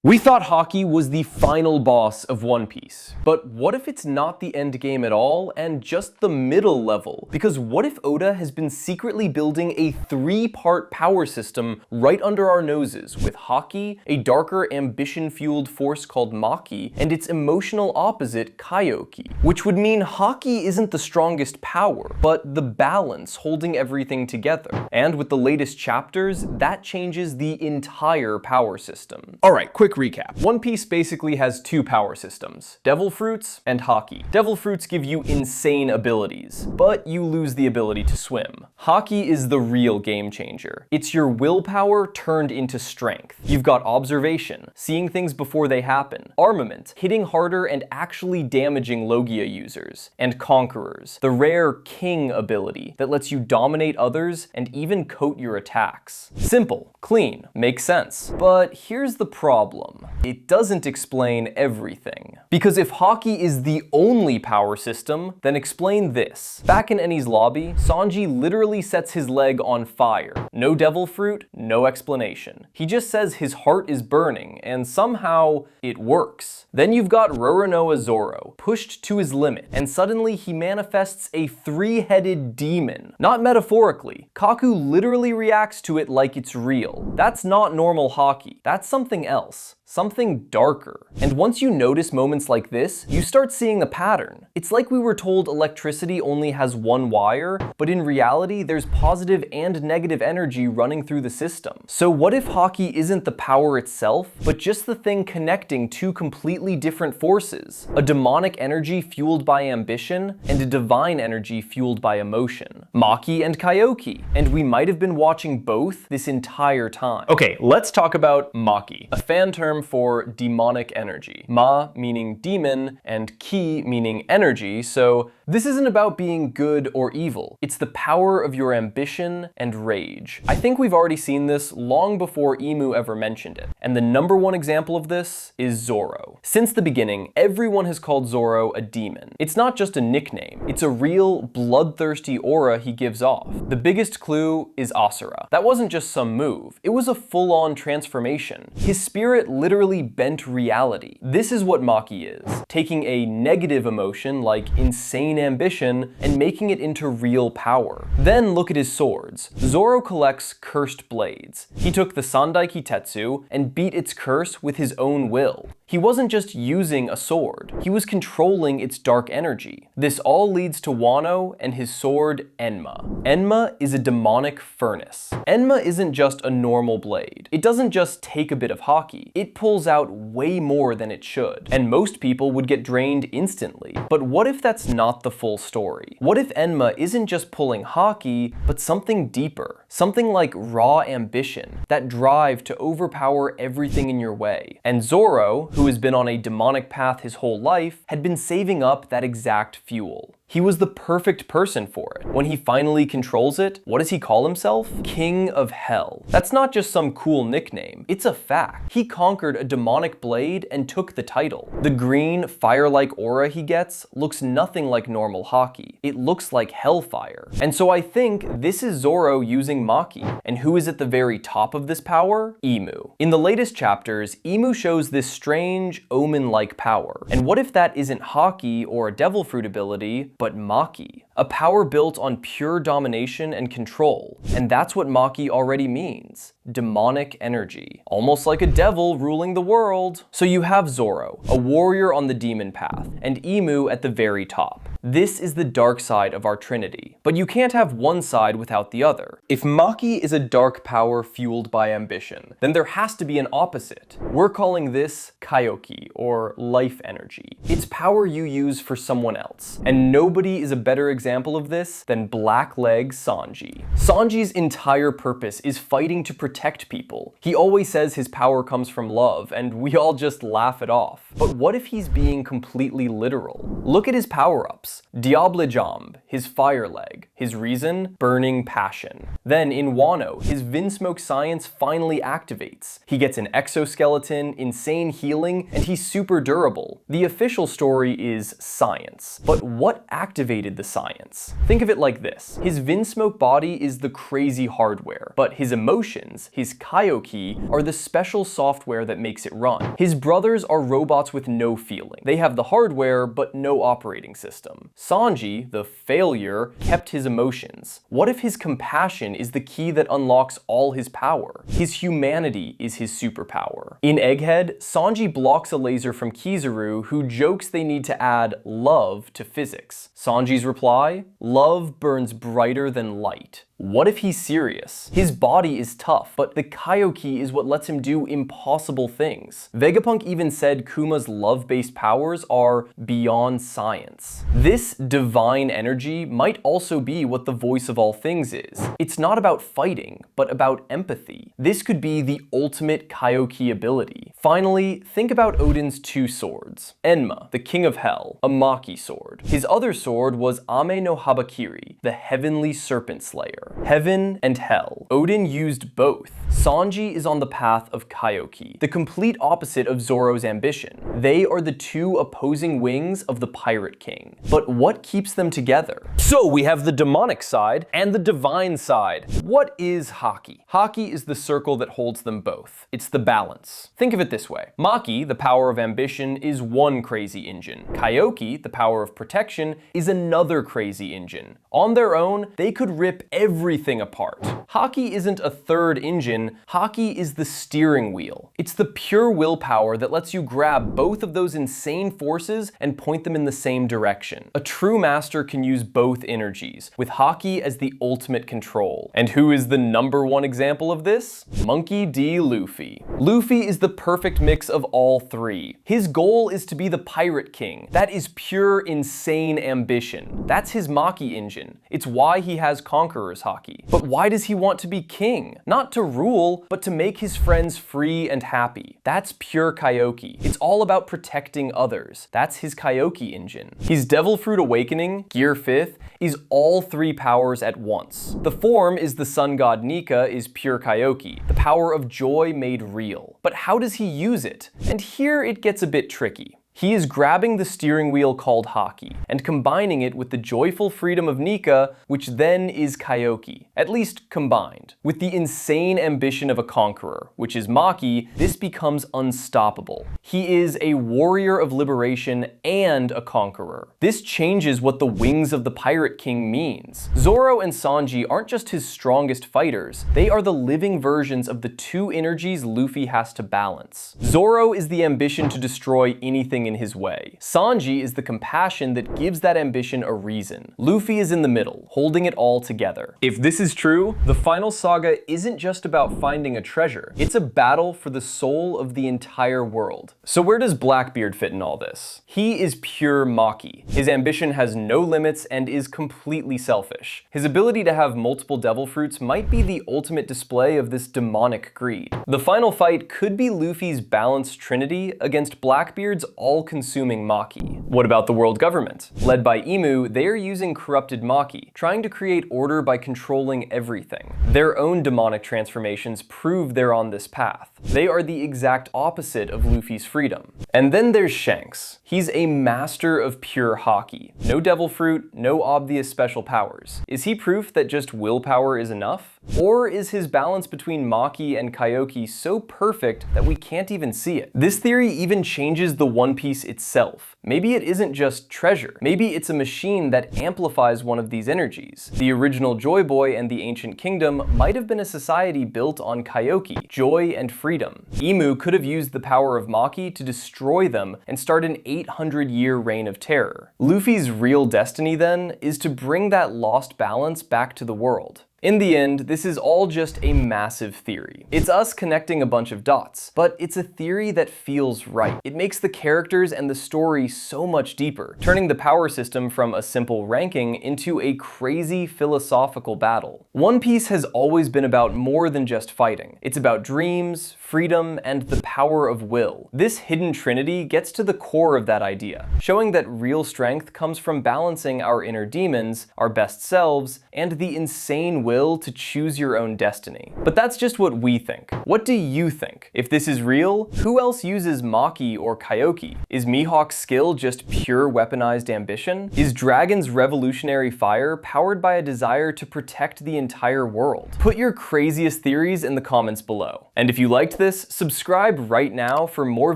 We thought Haki was the final boss of One Piece, but what if it's not the end game at all and just the middle level? Because what if Oda has been secretly building a 3-part power system right under our noses with Haki, a darker ambition-fueled force called Maki, and its emotional opposite Kyokei, which would mean Haki isn't the strongest power, but the balance holding everything together. And with the latest chapters, that changes the entire power system. Alright, quick recap. One Piece basically has 2 power systems, Devil Fruits and Haki. Devil Fruits give you insane abilities, but you lose the ability to swim. Haki is the real game changer. It's your willpower turned into strength. You've got observation, seeing things before they happen, armament, hitting harder and actually damaging Logia users, and Conquerors, the rare king ability that lets you dominate others and even coat your attacks. Simple, clean, makes sense. But here's the problem. It doesn't explain everything. Because if Haki is the only power system, then explain this. Back in Eni's lobby, Sanji literally sets his leg on fire. No devil fruit, no explanation. He just says his heart is burning, and somehow it works. Then you've got Roronoa Zoro, pushed to his limit, and suddenly he manifests a 3-headed demon. Not metaphorically. Kaku literally reacts to it like it's real. That's not normal Haki. That's something else. Something darker. And once you notice moments like this, you start seeing a pattern. It's like we were told electricity only has one wire, but in reality, there's positive and negative energy running through the system. So what if Haki isn't the power itself, but just the thing connecting 2 completely different forces? A demonic energy fueled by ambition, and a divine energy fueled by emotion. Maki and Kyokei. And we might have been watching both this entire time. Okay, let's talk about Maki, a fan term for demonic energy. Ma meaning demon, and ki meaning energy, so this isn't about being good or evil. It's the power of your ambition and rage. I think we've already seen this long before Imu ever mentioned it, and the #1 example of this is Zoro. Since the beginning, everyone has called Zoro a demon. It's not just a nickname, it's a real bloodthirsty aura he gives off. The biggest clue is Asura. That wasn't just some move, it was a full-on transformation. His spirit literally bent reality. This is what Maki is, taking a negative emotion like insane ambition and making it into real power. Then look at his swords. Zoro collects cursed blades. He took the Sandai Kitetsu and beat its curse with his own will. He wasn't just using a sword, he was controlling its dark energy. This all leads to Wano and his sword, Enma. Enma is a demonic furnace. Enma isn't just a normal blade. It doesn't just take a bit of Haki. It pulls out way more than it should, and most people would get drained instantly. But what if that's not the full story? What if Enma isn't just pulling Haki, but something deeper? Something like raw ambition, that drive to overpower everything in your way. And Zoro, who has been on a demonic path his whole life, had been saving up that exact fuel. He was the perfect person for it. When he finally controls it, what does he call himself? King of Hell. That's not just some cool nickname, it's a fact. He conquered a demonic blade and took the title. The green, fire-like aura he gets looks nothing like normal Haki. It looks like hellfire. And so I think this is Zoro using Maki. And who is at the very top of this power? Imu. In the latest chapters, Imu shows this strange, omen-like power. And what if that isn't Haki or a devil fruit ability, but Maki? A power built on pure domination and control. And that's what Maki already means. Demonic energy. Almost like a devil ruling the world. So you have Zoro, a warrior on the demon path, and Imu at the very top. This is the dark side of our trinity. But you can't have one side without the other. If Maki is a dark power fueled by ambition, then there has to be an opposite. We're calling this Kyokei, or life energy. It's power you use for someone else. And nobody is a better example of this than Blackleg Sanji. Sanji's entire purpose is fighting to protect people. He always says his power comes from love, and we all just laugh it off. But what if he's being completely literal? Look at his power-ups. Diable Jambe, his fire leg. His reason? Burning passion. Then in Wano, his Vinsmoke science finally activates. He gets an exoskeleton, insane healing, and he's super durable. The official story is science. But what activated the science? Think of it like this. His Vinsmoke body is the crazy hardware, but his emotions, friends, his Kyokei, are the special software that makes it run. His brothers are robots with no feeling. They have the hardware, but no operating system. Sanji, the failure, kept his emotions. What if his compassion is the key that unlocks all his power? His humanity is his superpower. In Egghead, Sanji blocks a laser from Kizaru, who jokes they need to add love to physics. Sanji's reply? Love burns brighter than light. What if he's serious? His body is tough, but the Kyokei is what lets him do impossible things. Vegapunk even said Kuma's love-based powers are beyond science. This divine energy might also be what the voice of all things is. It's not about fighting, but about empathy. This could be the ultimate Kyokei ability. Finally, think about Odin's two swords. Enma, the king of hell, a Maki sword. His other sword was Ame no Habakiri, the heavenly serpent slayer. Heaven and hell. Odin used both. Sanji is on the path of Kyokei, the complete opposite of Zoro's ambition. They are the two opposing wings of the Pirate King. But what keeps them together? So we have the demonic side and the divine side. What is Haki? Haki is the circle that holds them both. It's the balance. Think of it this way. Maki, the power of ambition, is one crazy engine. Kyokei, the power of protection, is another crazy engine. On their own, they could rip everything apart. Haki isn't a third engine, Haki is the steering wheel. It's the pure willpower that lets you grab both of those insane forces and point them in the same direction. A true master can use both energies, with Haki as the ultimate control. And who is the #1 example of this? Monkey D. Luffy. Luffy is the perfect mix of all three. His goal is to be the Pirate King. That is pure insane ambition. That's his Maki engine. It's why he has Conqueror's Haki. But why does he want to be king? Not to rule, but to make his friends free and happy. That's pure Kyokei. It's all about protecting others. That's his Kyokei engine. His Devil Fruit Awakening, Gear 5th, is all three powers at once. The form is the sun god Nika is pure Kyokei, the power of joy made real. But how does he use it? And here it gets a bit tricky. He is grabbing the steering wheel called Haki and combining it with the joyful freedom of Nika, which then is Kyokei, at least combined. With the insane ambition of a conqueror, which is Maki, this becomes unstoppable. He is a warrior of liberation and a conqueror. This changes what the wings of the Pirate King means. Zoro and Sanji aren't just his strongest fighters, they are the living versions of the two energies Luffy has to balance. Zoro is the ambition to destroy anything in his way. Sanji is the compassion that gives that ambition a reason. Luffy is in the middle, holding it all together. If this is true, the Final Saga isn't just about finding a treasure. It's a battle for the soul of the entire world. So where does Blackbeard fit in all this? He is pure Maki. His ambition has no limits and is completely selfish. His ability to have multiple devil fruits might be the ultimate display of this demonic greed. The final fight could be Luffy's balanced trinity against Blackbeard's all-consuming Maki. What about the world government? Led by Emu, they are using corrupted Maki, trying to create order by controlling everything. Their own demonic transformations prove they're on this path. They are the exact opposite of Luffy's freedom. And then there's Shanks. He's a master of pure Haki. No devil fruit, no obvious special powers. Is he proof that just willpower is enough? Or is his balance between Maki and Kyokei so perfect that we can't even see it? This theory even changes the One Piece itself. Maybe it isn't just treasure. Maybe it's a machine that amplifies one of these energies. The original Joy Boy and the Ancient Kingdom might have been a society built on Kyokei, joy and freedom. Emu could have used the power of Maki to destroy them and start an 800-year reign of terror. Luffy's real destiny, then, is to bring that lost balance back to the world. In the end, this is all just a massive theory. It's us connecting a bunch of dots, but it's a theory that feels right. It makes the characters and the story so much deeper, turning the power system from a simple ranking into a crazy philosophical battle. One Piece has always been about more than just fighting. It's about dreams, freedom, and the power of will. This hidden trinity gets to the core of that idea, showing that real strength comes from balancing our inner demons, our best selves, and the insane will will to choose your own destiny. But that's just what we think. What do you think? If this is real, who else uses Maki or Kyokei? Is Mihawk's skill just pure weaponized ambition? Is Dragon's revolutionary fire powered by a desire to protect the entire world? Put your craziest theories in the comments below. And if you liked this, subscribe right now for more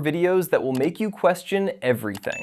videos that will make you question everything.